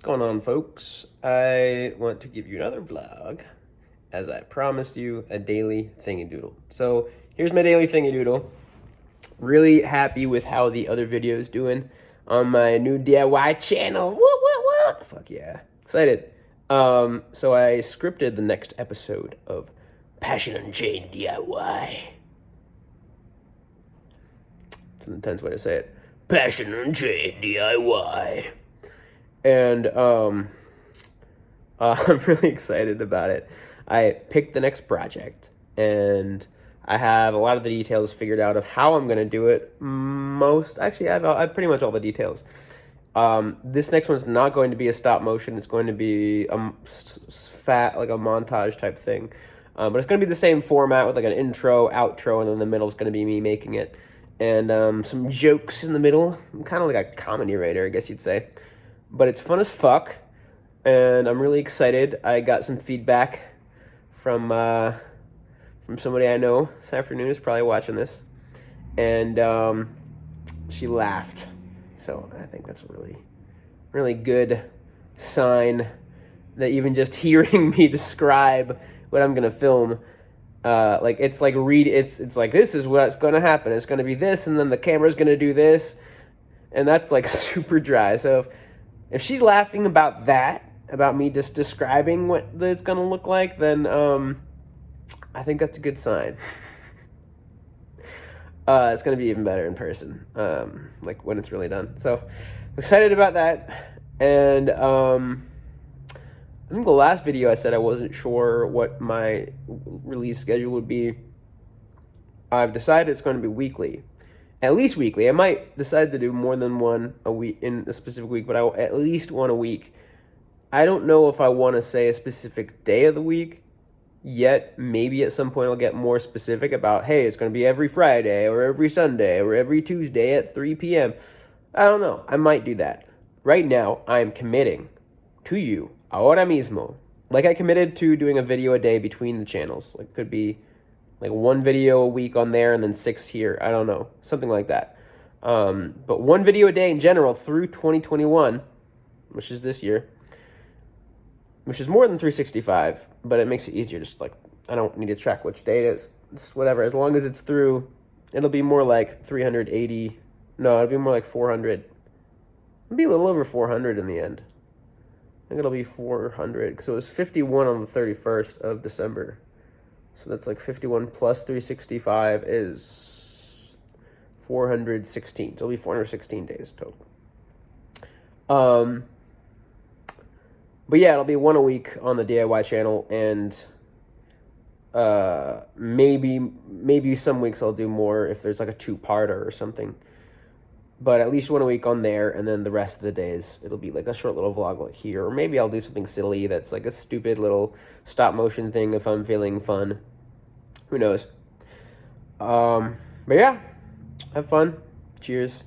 What's going on, folks? I want to give you another vlog, as I promised you, a daily thingy-doodle. So here's my daily thingy-doodle. Really happy with how the other video is doing on my new DIY channel. Woo! Fuck yeah. Excited. So I scripted the next episode of Passion Unchained DIY. It's an intense way to say it. Passion Unchained DIY. And I'm really excited about it. I picked the next project, and I have a lot of the details figured out of how I'm going to do it. I have pretty much all the details. This next one's not going to be a stop motion. It's going to be like a montage type thing. But it's going to be the same format with like an intro, outro, and then the middle is going to be me making it. And some jokes in the middle. I'm kind of like a comedy writer, I guess you'd say. But it's fun as fuck, and I'm really excited. I got some feedback from somebody I know this afternoon is probably watching this, and she laughed. So I think that's a really, really good sign that even just hearing me describe what I'm gonna film, it's like this is what's gonna happen. It's gonna be this, and then the camera's gonna do this, and that's like super dry. So if she's laughing about that, about me just describing what it's going to look like, then I think that's a good sign. It's going to be even better in person, like when it's really done. So I'm excited about that. And I think the last video I said I wasn't sure what my release schedule would be. I've decided it's going to be weekly. At least weekly. I might decide to do more than one a week in a specific week, but at least one a week. I don't know if I want to say a specific day of the week yet. Maybe at some point I'll get more specific about, hey, it's going to be every Friday or every Sunday or every Tuesday at 3 p.m. I don't know. I might do that. Right now, I am committing to you, ahora mismo, like I committed to doing a video a day between the channels. Like, could be like one video a week on there and then 6 here. I don't know. Something like that. But one video a day in general through 2021, which is this year, which is more than 365, but it makes it easier. Just like, I don't need to track which day it is. It's whatever. As long as it's through, it'll be more like 380. No, it'll be more like 400. It'll be a little over 400 in the end. I think it'll be 400 because it was 51 on the 31st of December. So that's like 51 plus 365 is 416. So it'll be 416 days total. But yeah, it'll be one a week on the DIY channel, and maybe some weeks I'll do more if there's like a two-parter or something. But at least one a week on there, and then the rest of the days it'll be like a short little vlog like here, or maybe I'll do something silly that's like a stupid little stop motion thing if I'm feeling fun. Who knows? But yeah, have fun. Cheers.